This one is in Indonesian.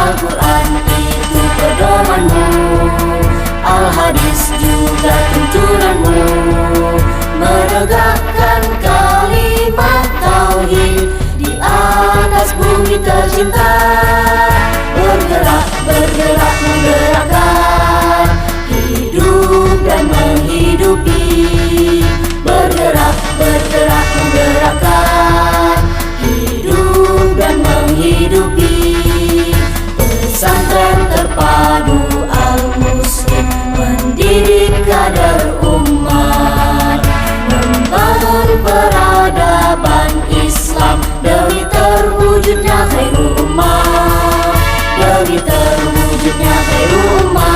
Al-Quran itu pedomanmu, Al-Hadis juga tuntunanmu, menegakkan kalimat tauhid di atas bumi tercinta. Bergerak, bergerak, menggerakkan hidup dan menghidupi. Bergerak, bergerak, menggerakkan hidup dan menghidupi. Pesantren terpadu Al-Muslim mendidik kader umat, membangun peradaban Islam demi terwujudnya khairul ummah, demi terwujudnya khairul ummah.